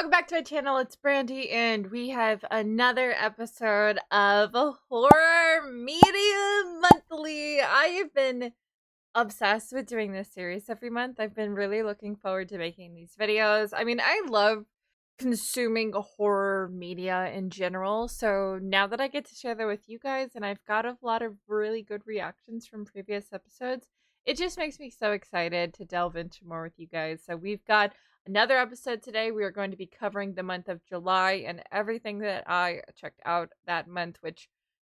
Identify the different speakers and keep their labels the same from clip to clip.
Speaker 1: Welcome back to my channel. It's Brandy, and we have another episode of Horror Media Monthly. I have been obsessed with doing this series every month. I've been really looking forward to making these videos. I mean, I love consuming horror media in general, so now that I get to share that with you guys, and I've got a lot of really good reactions from previous episodes, it just makes me so excited to delve into more with you guys. So we've got another episode today. We are going to be covering the month of July and everything that I checked out that month, which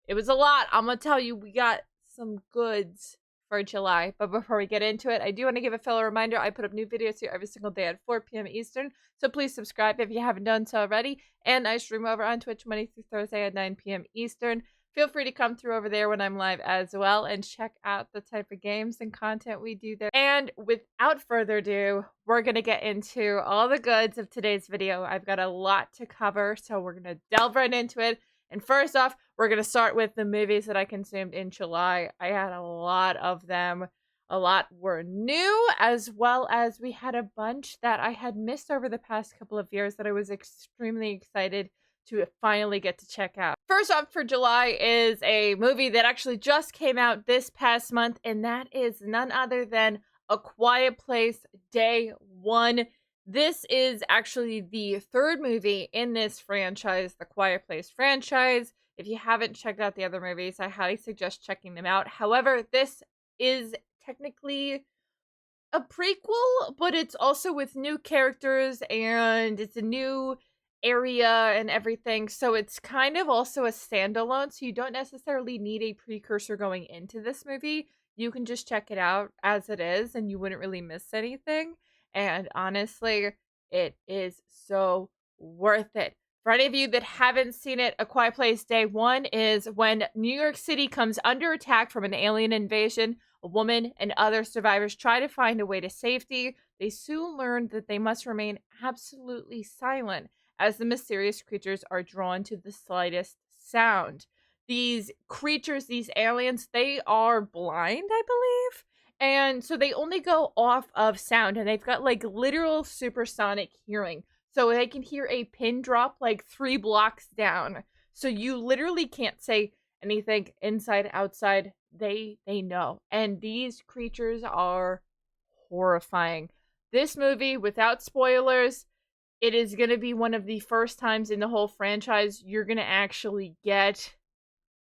Speaker 1: it was a lot. I'm going to tell you, we got some goods for July. But before we get into it, I do want to give a fellow reminder. I put up new videos here every single day at 4 p.m. Eastern. So please subscribe if you haven't done so already. And I stream over on Twitch Monday through Thursday at 9 p.m. Eastern. Feel free to come through over there when I'm live as well and check out the type of games and content we do there. And without further ado, we're going to get into all the goods of today's video. I've got a lot to cover, so we're going to delve right into it. And first off, we're going to start with the movies that I consumed in July. I had a lot of them. A lot were new, as well as we had a bunch that I had missed over the past couple of years that I was extremely excited to finally get to check out. First off for July is a movie that actually just came out this past month, and that is none other than A Quiet Place Day 1. This is actually the third movie in this franchise, the Quiet Place franchise. If you haven't checked out the other movies, I highly suggest checking them out. However, this is technically a prequel, but it's also with new characters, and it's a new area and everything, so it's kind of also a standalone, so you don't necessarily need a precursor going into this movie. You can just check it out as it is, and you wouldn't really miss anything. And honestly, it is so worth it. For any of you that haven't seen it, A Quiet Place Day 1 is when New York City comes under attack from an alien invasion. A woman and other survivors try to find a way to safety. They soon learn that they must remain absolutely silent, as the mysterious creatures are drawn to the slightest sound. These creatures, these aliens, they are blind, I believe. And so they only go off of sound, and they've got like literal supersonic hearing. So they can hear a pin drop like 3 blocks down. So you literally can't say anything inside, outside. They know. And these creatures are horrifying. This movie, without spoilers, it is going to be one of the first times in the whole franchise you're going to actually get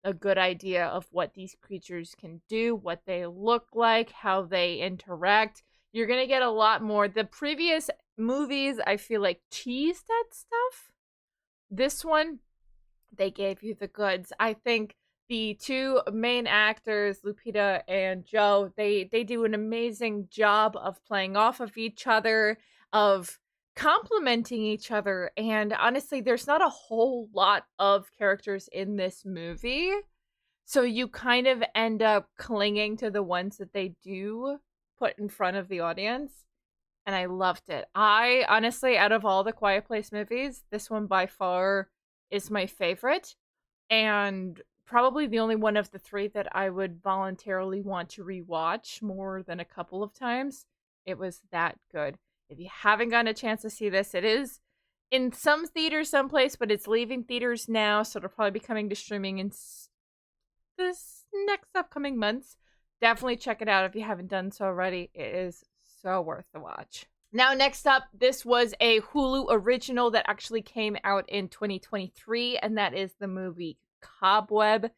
Speaker 1: a good idea of what these creatures can do, what they look like, how they interact. You're going to get a lot more. The previous movies, I feel like, teased that stuff. This one, they gave you the goods. I think the two main actors, Lupita and Joe, they do an amazing job of playing off of each other, of complimenting each other. And honestly, there's not a whole lot of characters in this movie, so you kind of end up clinging to the ones that they do put in front of the audience. And I loved it. I honestly, out of all the Quiet Place movies, this one by far is my favorite, and probably the only one of the three that I would voluntarily want to rewatch more than a couple of times. It was that good. If you haven't gotten a chance to see this, it is in some theaters someplace, but it's leaving theaters now, so it'll probably be coming to streaming in this next upcoming months. Definitely check it out if you haven't done so already. It is so worth the watch. Now, next up, this was a Hulu original that actually came out in 2023, and that is the movie Cobweb.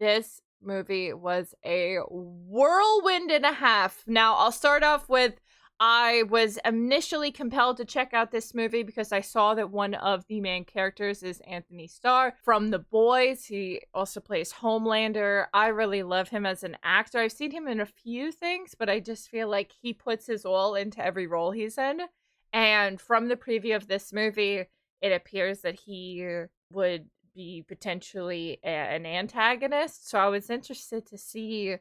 Speaker 1: This movie was a whirlwind and a half. Now, I'll start off with, I was initially compelled to check out this movie because I saw that one of the main characters is Anthony Starr from The Boys. He also plays Homelander. I really love him as an actor. I've seen him in a few things, but I just feel like he puts his all into every role he's in. And from the preview of this movie, it appears that he would be potentially an antagonist. So I was interested to see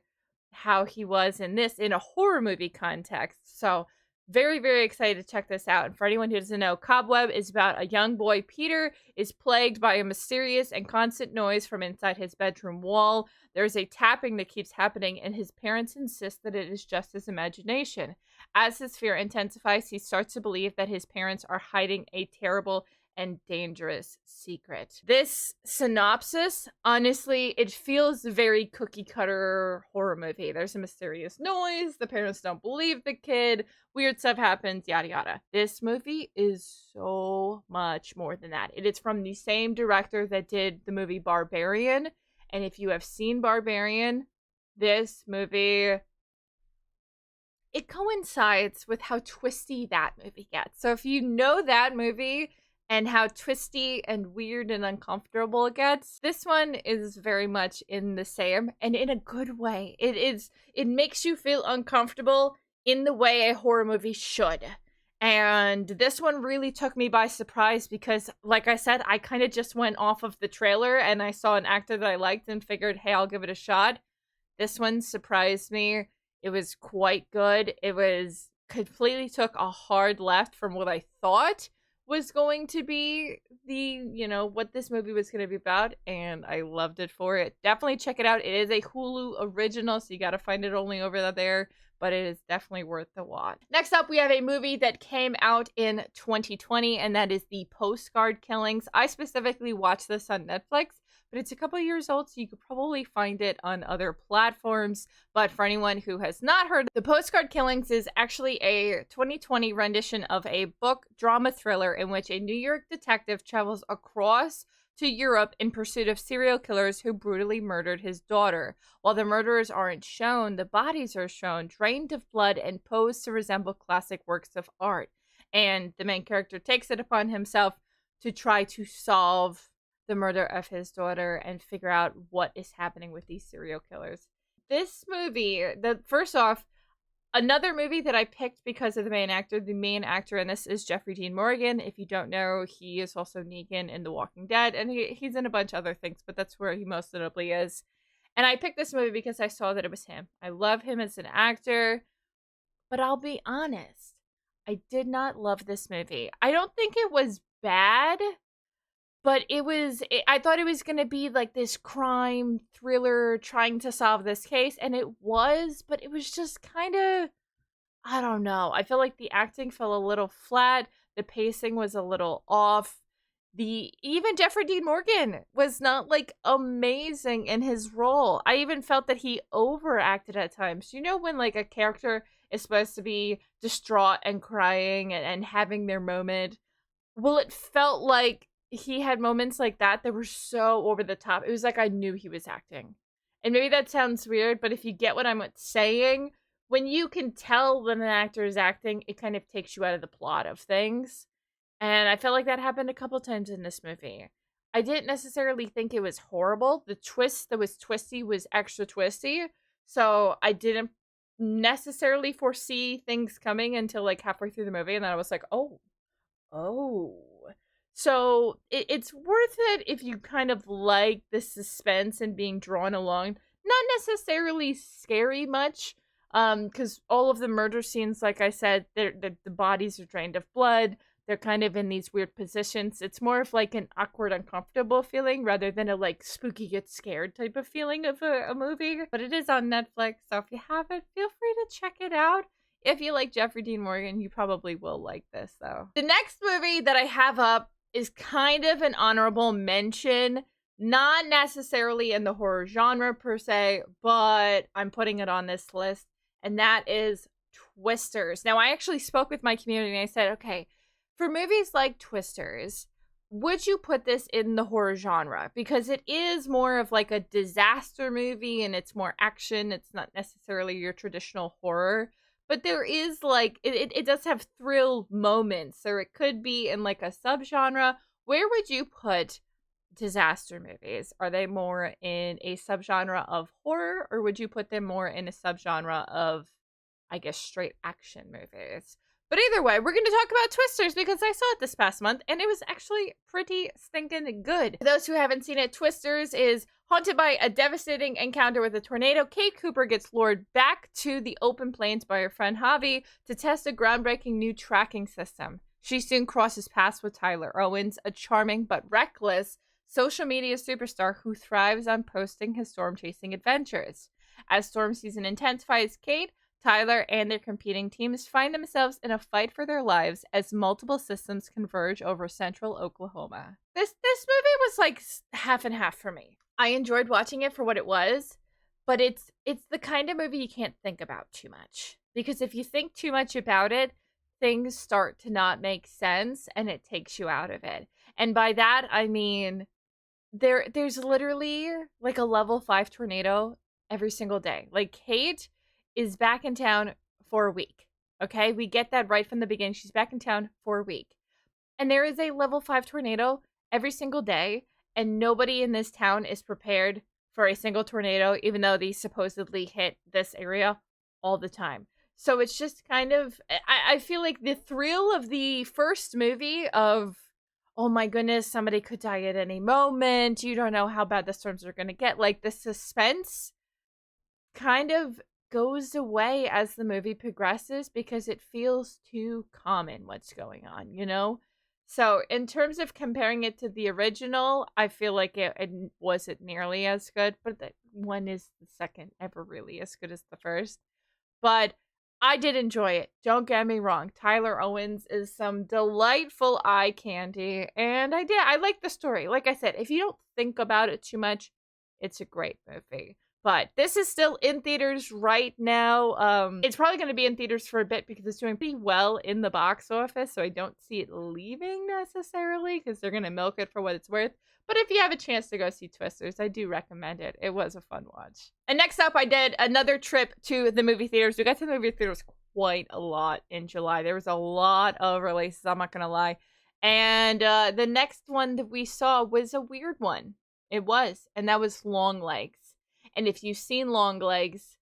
Speaker 1: how he was in this in a horror movie context. So very, very excited to check this out. And for anyone who doesn't know, Cobweb is about a young boy, Peter, is plagued by a mysterious and constant noise from inside his bedroom wall. There's a tapping that keeps happening, and his parents insist that it is just his imagination. As his fear intensifies, he starts to believe that his parents are hiding a terrible and dangerous secret. This synopsis, honestly, it feels very cookie cutter horror movie. There's a mysterious noise, the parents don't believe the kid, weird stuff happens, yada yada. This movie is so much more than that. It is from the same director that did the movie Barbarian, and if you have seen Barbarian, this movie, it coincides with how twisty that movie gets. So if you know that movie and how twisty and weird and uncomfortable it gets, this one is very much in the same, and in a good way. It makes you feel uncomfortable in the way a horror movie should. And this one really took me by surprise because, like I said, I kind of just went off of the trailer and I saw an actor that I liked and figured, hey, I'll give it a shot. This one surprised me. It was quite good. It was completely took a hard left from what I thought was going to be what this movie was going to be about, and I loved it for it. Definitely check it out. It is a Hulu original, so you got to find it only over there, but it is definitely worth the watch. Next up, we have a movie that came out in 2020, and that is the Postcard Killings. I specifically watched this on Netflix, but it's a couple years old, so you could probably find it on other platforms. But for anyone who has not heard, The Postcard Killings is actually a 2020 rendition of a book drama thriller in which a New York detective travels across to Europe in pursuit of serial killers who brutally murdered his daughter. While the murderers aren't shown, the bodies are shown, drained of blood and posed to resemble classic works of art. And the main character takes it upon himself to try to solve the murder of his daughter and figure out what is happening with these serial killers. This movie, first off, another movie that I picked because of the main actor. The main actor in this is Jeffrey Dean Morgan. If you don't know, he is also Negan in The Walking Dead, and he's in a bunch of other things, but that's where he most notably is. And I picked this movie because I saw that it was him. I love him as an actor, but I'll be honest, I did not love this movie. I don't think it was bad, but I thought it was going to be like this crime thriller trying to solve this case, and it was, but it was just kind of, I don't know. I feel like the acting fell a little flat. The pacing was a little off. Even Jeffrey Dean Morgan was not like amazing in his role. I even felt that he overacted at times. You know, when like a character is supposed to be distraught and crying and having their moment? Well, it felt like he had moments like that were so over the top. It was like I knew he was acting. And maybe that sounds weird, but if you get what I'm saying, when you can tell when an actor is acting, it kind of takes you out of the plot of things. And I felt like that happened a couple times in this movie. I didn't necessarily think it was horrible. The twist that was twisty was extra twisty. So I didn't necessarily foresee things coming until like halfway through the movie. And then I was like, oh. So it's worth it if you kind of like the suspense and being drawn along. Not necessarily scary much, because all of the murder scenes, like I said, the bodies are drained of blood. They're kind of in these weird positions. It's more of like an awkward, uncomfortable feeling rather than a like spooky get scared type of feeling of a movie. But it is on Netflix, so if you have it, feel free to check it out. If you like Jeffrey Dean Morgan, you probably will like this, though. The next movie that I have up is kind of an honorable mention. Not necessarily in the horror genre per se, but I'm putting it on this list. And that is Twisters. Now, I actually spoke with my community and I said, okay, for movies like Twisters, would you put this in the horror genre? Because it is more of like a disaster movie and it's more action. It's not necessarily your traditional horror. But there is like, it does have thrill moments. Or it could be in like a subgenre. Where would you put disaster movies? Are they more in a subgenre of horror? Or would you put them more in a subgenre of, I guess, straight action movies? But either way, we're going to talk about Twisters because I saw it this past month and it was actually pretty stinking good. For those who haven't seen it, Twisters is haunted by a devastating encounter with a tornado. Kate Cooper gets lured back to the open plains by her friend Javi to test a groundbreaking new tracking system. She soon crosses paths with Tyler Owens, a charming but reckless social media superstar who thrives on posting his storm-chasing adventures. As storm season intensifies, Kate Tyler and their competing teams find themselves in a fight for their lives as multiple systems converge over central Oklahoma. This movie was like half and half for me. I enjoyed watching it for what it was, but it's the kind of movie you can't think about too much. Because if you think too much about it, things start to not make sense and it takes you out of it. And by that, I mean, there's literally like a level 5 tornado every single day. Like, Kate is back in town for a week. Okay? We get that right from the beginning. She's back in town for a week. And there is a level 5 tornado every single day, and nobody in this town is prepared for a single tornado, even though these supposedly hit this area all the time. So it's just kind of, I feel like the thrill of the first movie of, oh my goodness, somebody could die at any moment. You don't know how bad the storms are going to get. Like, the suspense kind of goes away as the movie progresses because it feels too common what's going on, you know? So in terms of comparing it to the original, I feel like it wasn't nearly as good, but when is the second ever really as good as the first? But I did enjoy it. Don't get me wrong. Tyler Owens is some delightful eye candy, and I like the story. Like I said, if you don't think about it too much, it's a great movie. But this is still in theaters right now. It's probably going to be in theaters for a bit because it's doing pretty well in the box office, so I don't see it leaving necessarily because they're going to milk it for what it's worth. But if you have a chance to go see Twisters, I do recommend it. It was a fun watch. And next up, I did another trip to the movie theaters. We got to the movie theaters quite a lot in July. There was a lot of releases, I'm not going to lie. And the next one that we saw was a weird one. It was. And that was Longlegs. And if you've seen Longlegs,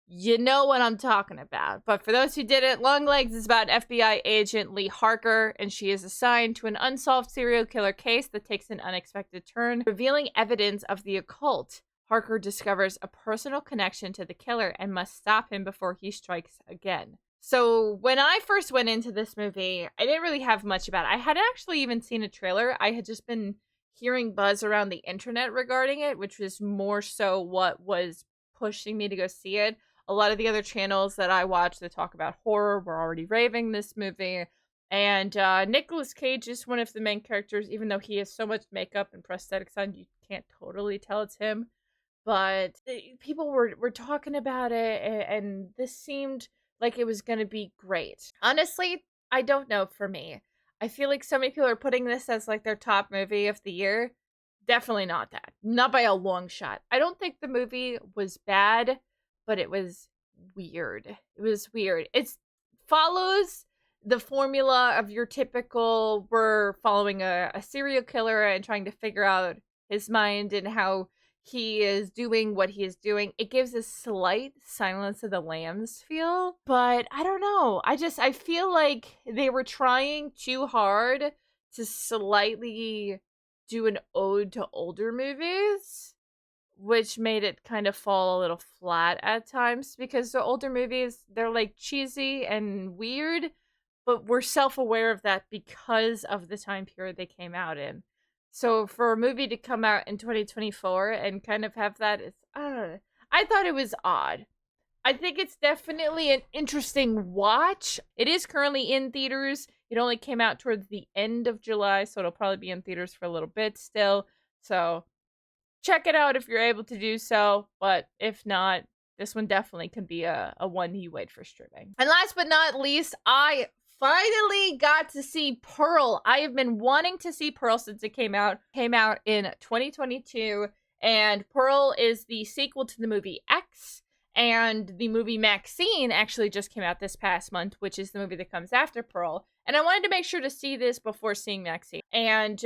Speaker 1: you know what I'm talking about. But for those who didn't, Longlegs is about FBI agent Lee Harker, and she is assigned to an unsolved serial killer case that takes an unexpected turn, revealing evidence of the occult. Harker discovers a personal connection to the killer and must stop him before he strikes again. So when I first went into this movie, I didn't really have much about it. I hadn't actually even seen a trailer. I had just been hearing buzz around the internet regarding it, which was more so what was pushing me to go see it. A lot of the other channels that I watch that talk about horror were already raving this movie. And Nicolas Cage is one of the main characters, even though he has so much makeup and prosthetics on, you can't totally tell it's him. But people were talking about it, and this seemed like it was going to be great. Honestly, I don't know for me. I feel like so many people are putting this as like their top movie of the year. Definitely not that. Not by a long shot. I don't think the movie was bad, but it was weird. It was weird. It follows the formula of your typical, we're following a serial killer and trying to figure out his mind and how he is doing what he is doing. It gives a slight Silence of the Lambs feel, but I don't know. I feel like they were trying too hard to slightly do an ode to older movies, which made it kind of fall a little flat at times because the older movies, they're like cheesy and weird, but we're self-aware of that because of the time period they came out in. So for a movie to come out in 2024 and kind of have that, I don't know. I thought it was odd. I think it's definitely an interesting watch. It is currently in theaters. It only came out towards the end of July, so it'll probably be in theaters for a little bit still. So check it out if you're able to do so. But if not, this one definitely can be a one you wait for streaming. And last but not least, I finally got to see Pearl. I have been wanting to see Pearl since it came out. Came out in 2022, and Pearl is the sequel to the movie X, and the movie Maxine actually just came out this past month, which is the movie that comes after Pearl. And I wanted to make sure to see this before seeing Maxine. And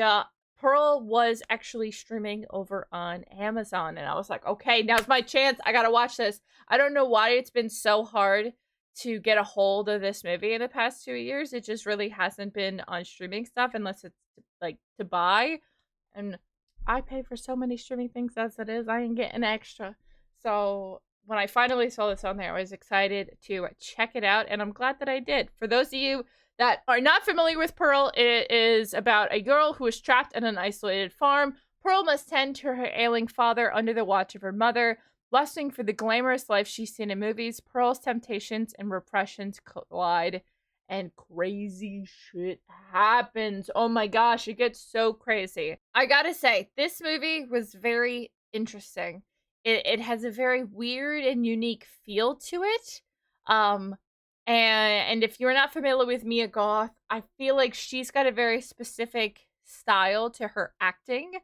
Speaker 1: Pearl was actually streaming over on Amazon, and I was like, okay, now's my chance. I gotta watch this. I don't know why it's been so hard to get a hold of this movie in the past 2 years. It just really hasn't been on streaming stuff unless it's like to buy. And I pay for so many streaming things as it is. I ain't getting extra. So when I finally saw this on there, I was excited to check it out, and I'm glad that I did. For those of you that are not familiar with Pearl, it is about a girl who is trapped in an isolated farm. Pearl must tend to her ailing father under the watch of her mother.
Speaker 2: Lusting for the glamorous life she's seen in movies, Pearl's temptations and repressions collide, and crazy shit happens. Oh my gosh, it gets so crazy. I gotta say, this movie was very interesting. It has a very weird and unique feel to it. Um, and if you're not familiar with Mia Goth, I feel like she's got a very specific style to her acting.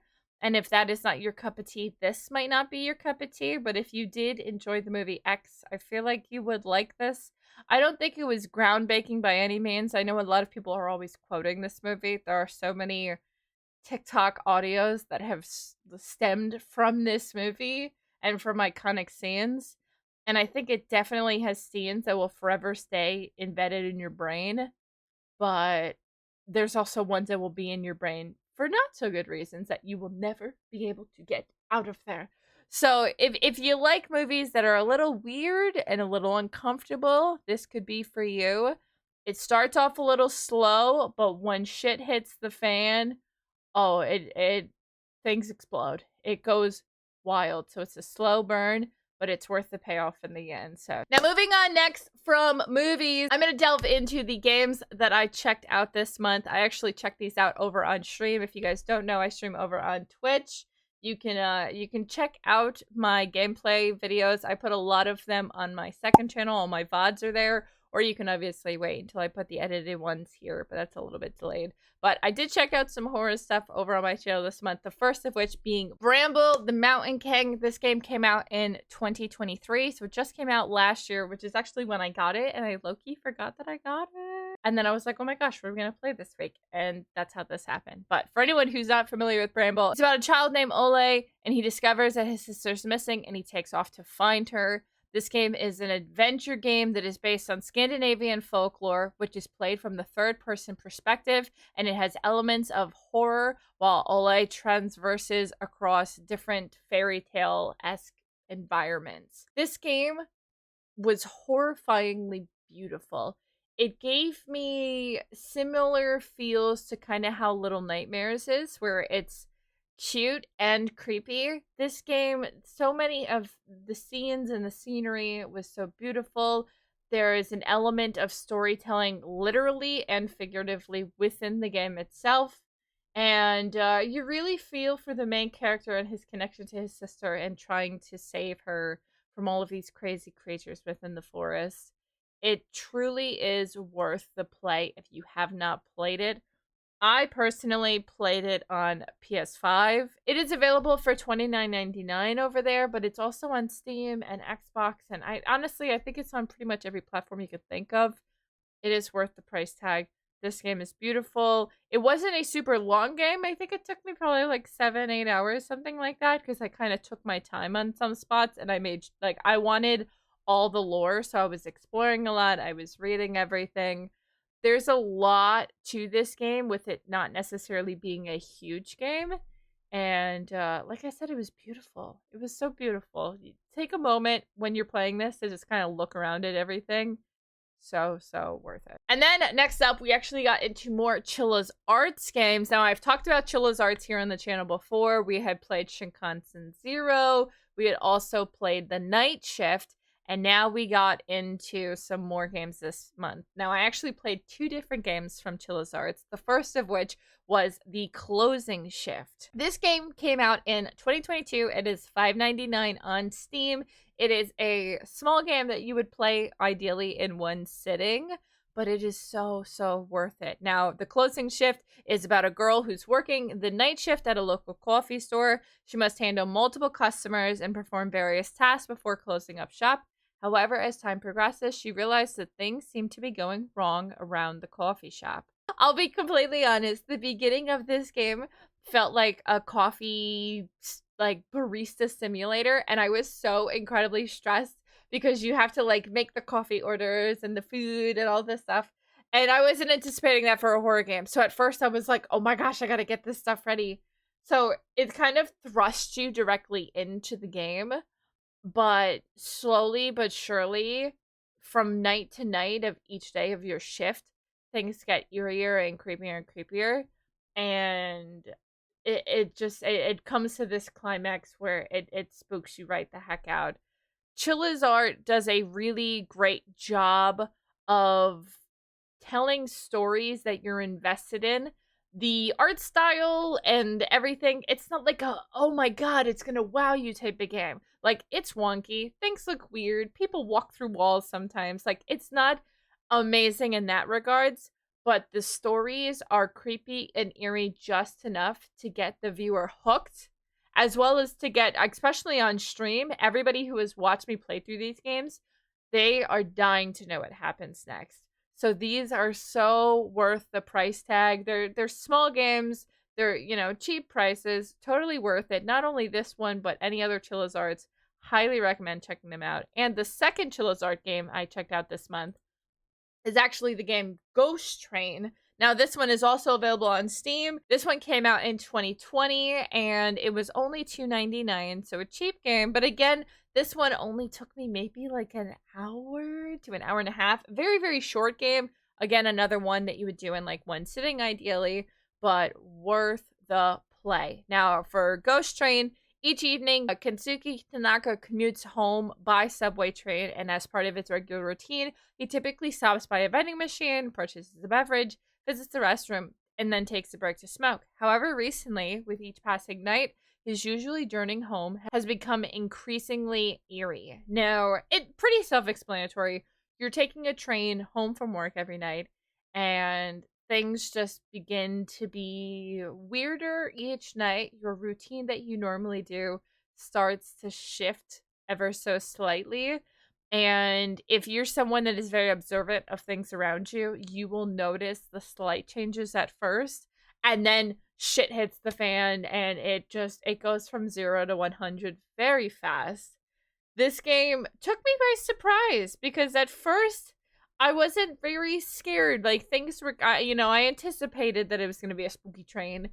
Speaker 2: And if that is not your cup of tea, this might not be your cup of tea. But if you did enjoy the movie X, I feel like you would like this. I don't think it was groundbreaking by any means. I know a lot of people are always quoting this movie. There are so many TikTok audios that have stemmed from this movie and from iconic scenes. And I think it definitely has scenes that will forever stay embedded in your brain. But there's also ones that will be in your brain for not so good reasons that you will never be able to get out of there. So if you like movies that are a little weird and a little uncomfortable, this could be for you. It starts off a little slow, but when shit hits the fan, oh, it things explode. It goes wild. So it's a slow burn, but it's worth the payoff in the end. So now moving on next from movies, I'm going to delve into the games that I checked out this month. I actually checked these out over on stream. If you guys don't know, I stream over on Twitch. You can check out my gameplay videos. I put a lot of them on my second channel. All my VODs are there. Or you can obviously wait until I put the edited ones here, but that's a little bit delayed. But I did check out some horror stuff over on my channel this month. The first of which being Bramble, the Mountain King. This game came out in 2023, so it just came out last year, which is actually when I got it, and I low-key forgot that I got it. And then I was like, oh my gosh, what are we going to play this week? And that's how this happened. But for anyone who's not familiar with Bramble, it's about a child named Ole, and he discovers that his sister's missing, and he takes off to find her. This game is an adventure game that is based on Scandinavian folklore, which is played from the third-person perspective, and it has elements of horror, while Ole transverses across different fairy tale-esque environments. This game was horrifyingly beautiful. It gave me similar feels to kind of how Little Nightmares is, where it's cute and creepy. This game, so many of the scenes and the scenery was so beautiful. There is an element of storytelling literally and figuratively within the game itself. And you really feel for the main character and his connection to his sister and trying to save her from all of these crazy creatures within the forest. It truly is worth the play if you have not played it. I personally played it on PS5. It is available for $29.99 over there, but it's also on Steam and Xbox. And I think it's on pretty much every platform you could think of. It is worth the price tag. This game is beautiful. It wasn't a super long game. I think it took me probably like 7-8 hours, something like that, because I kind of took my time on some spots and I wanted all the lore, so I was exploring a lot. I was reading everything. There's a lot to this game with it not necessarily being a huge game. And like I said, it was beautiful. It was so beautiful. You take a moment when you're playing this to just kind of look around at everything. So worth it. And then next up, we actually got into more Chilla's Arts games. Now, I've talked about Chilla's Arts here on the channel before. We had played Shinkansen Zero. We had also played The Night Shift. And now we got into some more games this month. Now, I actually played 2 different games from Chilla's Arts, the first of which was The Closing Shift. This game came out in 2022. It is $5.99 on Steam. It is a small game that you would play ideally in one sitting, but it is so worth it. Now, The Closing Shift is about a girl who's working the night shift at a local coffee store. She must handle multiple customers and perform various tasks before closing up shop. However, as time progresses, she realized that things seem to be going wrong around the coffee shop. I'll be completely honest, the beginning of this game felt like a coffee, like, barista simulator, and I was so incredibly stressed because you have to, like, make the coffee orders and the food and all this stuff, and I wasn't anticipating that for a horror game. So at first I was like, oh my gosh, I gotta get this stuff ready. So it kind of thrusts you directly into the game. But slowly but surely, from night to night of each day of your shift, things get eerier and creepier and creepier. And it comes to this climax where it spooks you right the heck out. Chilla's art does a really great job of telling stories that you're invested in. The art style and everything, it's not like a, oh my god, it's gonna wow you type of game. Like, it's wonky, things look weird, people walk through walls sometimes. Like, it's not amazing in that regards, but the stories are creepy and eerie just enough to get the viewer hooked, as well as to get, especially on stream, everybody who has watched me play through these games, they are dying to know what happens next. So these are so worth the price tag. They're small games. They're, you know, cheap prices. Totally worth it. Not only this one, but any other Chillazards. Highly recommend checking them out. And the second Chillazard game I checked out this month is actually the game Ghost Train. Now, this one is also available on Steam. This one came out in 2020, and it was only $2.99, so a cheap game. But again, this one only took me maybe like an hour to an hour and a half. Very, very short game. Again, another one that you would do in like one sitting, ideally, but worth the play. Now, for Ghost Train, each evening, Kensuke Tanaka commutes home by subway train, and as part of its regular routine, he typically stops by a vending machine, purchases a beverage, visits the restroom, and then takes a break to smoke. However, recently, with each passing night, his usually journeying home has become increasingly eerie. Now, it's pretty self-explanatory. You're taking a train home from work every night, and things just begin to be weirder each night. Your routine that you normally do starts to shift ever so slightly. And if you're someone that is very observant of things around you, you will notice the slight changes at first, and then shit hits the fan, and it goes from 0 to 100 very fast. This game took me by surprise because at first I wasn't very scared. Like, things were, you know, I anticipated that it was going to be a spooky train.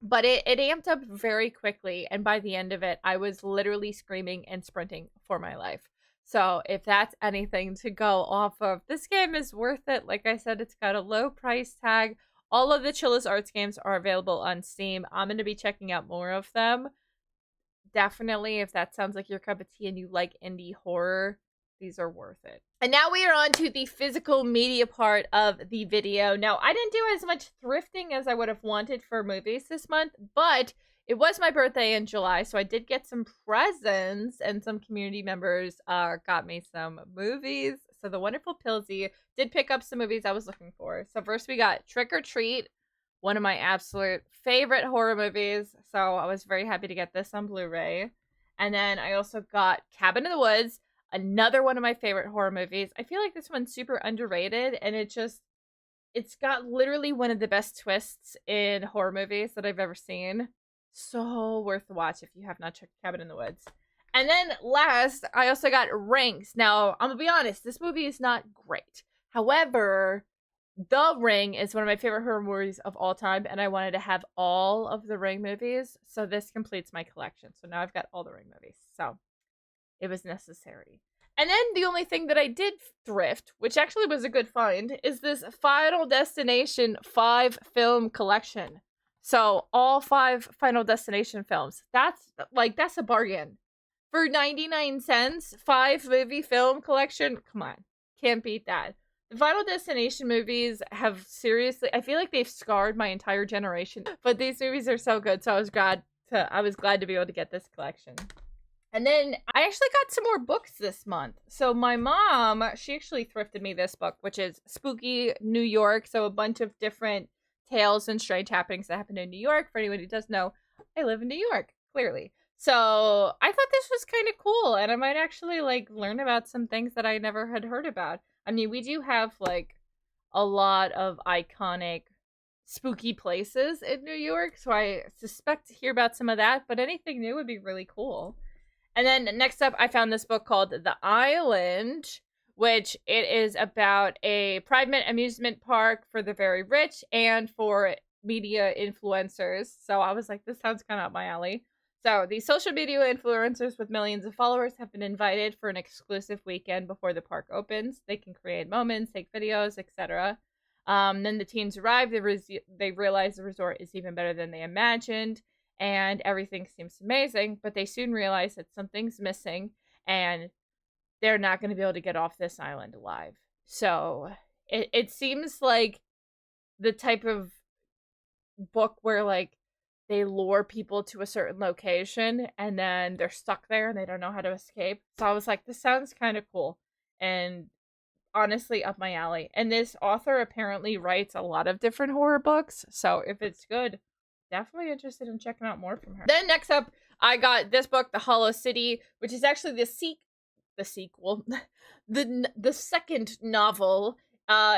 Speaker 2: But it amped up very quickly, and by the end of it, I was literally screaming and sprinting for my life. So if that's anything to go off of, this game is worth it. Like I said, it's got a low price tag. All of the Chillaz Arts games are available on Steam. I'm going to be checking out more of them. Definitely, if that sounds like your cup of tea and you like indie horror, these are worth it. And now we are on to the physical media part of the video. Now, I didn't do as much thrifting as I would have wanted for movies this month, but it was my birthday in July, so I did get some presents, and some community members got me some movies. So the wonderful Pilsy did pick up some movies I was looking for. So first we got Trick or Treat, one of my absolute favorite horror movies. So I was very happy to get this on Blu-ray. And then I also got Cabin in the Woods, another one of my favorite horror movies. I feel like this one's super underrated, and it's got literally one of the best twists in horror movies that I've ever seen. So worth the watch if you have not checked Cabin in the Woods. And then last, I also got Rings. Now, I'm gonna be honest, this movie is not great. However, The Ring is one of my favorite horror movies of all time, and I wanted to have all of the Ring movies, so this completes my collection. So now I've got all the Ring movies. So it was necessary. And then the only thing that I did thrift, which actually was a good find, is this Final Destination 5 film collection. So all 5 Final Destination films. That's a bargain. For 99 cents, 5 movie film collection. Come on. Can't beat that. The Final Destination movies have seriously, I feel like they've scarred my entire generation. But these movies are so good, so I was glad to be able to get this collection. And then I actually got some more books this month. So my mom, she actually thrifted me this book, which is Spooky New York. So a bunch of different tales and strange happenings that happen in New York. For anyone who does know, I live in New York, clearly. So I thought this was kind of cool, and I might actually like learn about some things that I never had heard about. I mean, we do have like a lot of iconic spooky places in New York, so I suspect to hear about some of that, but anything new would be really cool. And then next up, I found this book called The Island, which it is about a private amusement park for the very rich and for media influencers. So I was like, this sounds kind of up my alley. So these social media influencers with millions of followers have been invited for an exclusive weekend before the park opens. They can create moments, take videos, etc. Then the teens arrive. They realize the resort is even better than they imagined, and everything seems amazing. But they soon realize that something's missing, and they're not going to be able to get off this island alive. So it seems like the type of book where like they lure people to a certain location and then they're stuck there and they don't know how to escape. So I was like, this sounds kind of cool and honestly up my alley. And this author apparently writes a lot of different horror books. So if it's good, definitely interested in checking out more from her. Then next up, I got this book, The Hollow City, which is actually the sequel, the second novel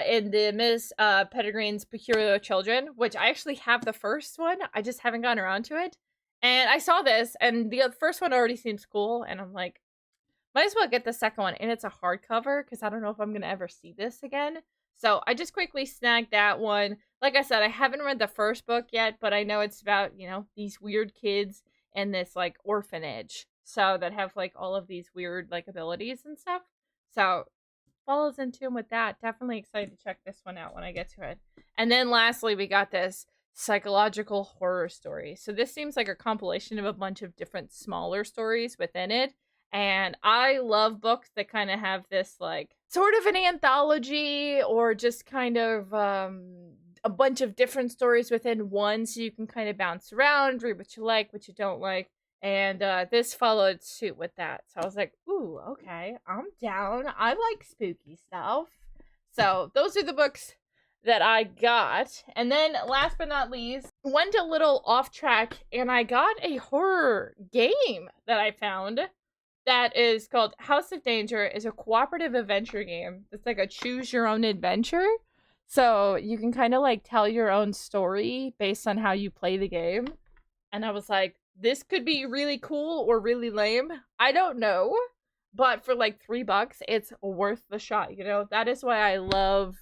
Speaker 2: in the Miss Pettigrews Peculiar Children, which I actually have the first one. I just haven't gotten around to it. And I saw this, and the first one already seems cool, and I'm like, might as well get the second one. And it's a hardcover, because I don't know if I'm going to ever see this again. So I just quickly snagged that one. Like I said, I haven't read the first book yet, but I know it's about, you know, these weird kids in this, like, orphanage. So that have, like, all of these weird, like, abilities and stuff. So follows in tune with that. Definitely excited to check this one out when I get to it. And then lastly, we got this psychological horror story. So this seems like a compilation of a bunch of different smaller stories within it. And I love books that kind of have this, like, sort of an anthology or just kind of a bunch of different stories within one, so you can kind of bounce around, read what you like, what you don't like. And this followed suit with that. So I was like, ooh, okay, I'm down. I like spooky stuff. So those are the books that I got. And then last but not least, went a little off track and I got a horror game that I found that is called House of Danger. Is a cooperative adventure game. It's like a choose your own adventure. So you can kind of like tell your own story based on how you play the game. And I was like, this could be really cool or really lame. I don't know. But for like $3, it's worth the shot. You know, that is why I love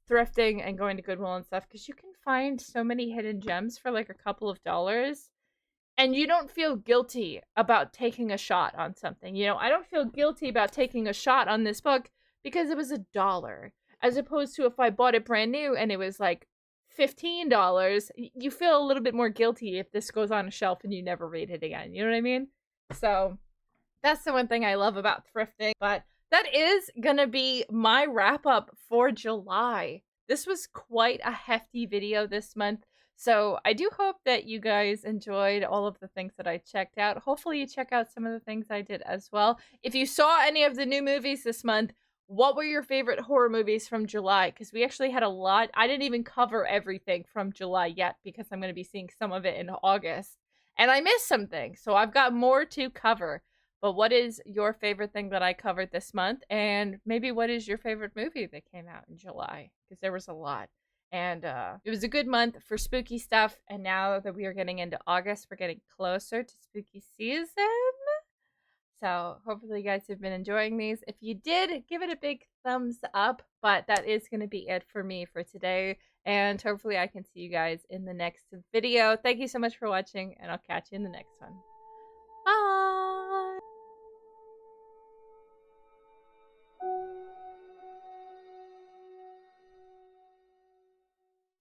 Speaker 2: thrifting and going to Goodwill and stuff. Because you can find so many hidden gems for like a couple of dollars. And you don't feel guilty about taking a shot on something. You know, I don't feel guilty about taking a shot on this book because it was $1. As opposed to if I bought it brand new and it was like $15, you feel a little bit more guilty if this goes on a shelf and you never read it again. You know what I mean? So that's the one thing I love about thrifting. But that is gonna be my wrap up for July. This was quite a hefty video this month. So I do hope that you guys enjoyed all of the things that I checked out. Hopefully you check out some of the things I did as well. If you saw any of the new movies this month, what were your favorite horror movies from July? Because we actually had a lot. I didn't even cover everything from July yet because I'm going to be seeing some of it in August. And I missed some things, so I've got more to cover. But what is your favorite thing that I covered this month? And maybe what is your favorite movie that came out in July? Because there was a lot. And it was a good month for spooky stuff. And now that we are getting into August, we're getting closer to spooky season. So hopefully you guys have been enjoying these. If you did, give it a big thumbs up. But that is going to be it for me for today. And hopefully I can see you guys in the next video. Thank you so much for watching, and I'll catch you in the next one. Bye!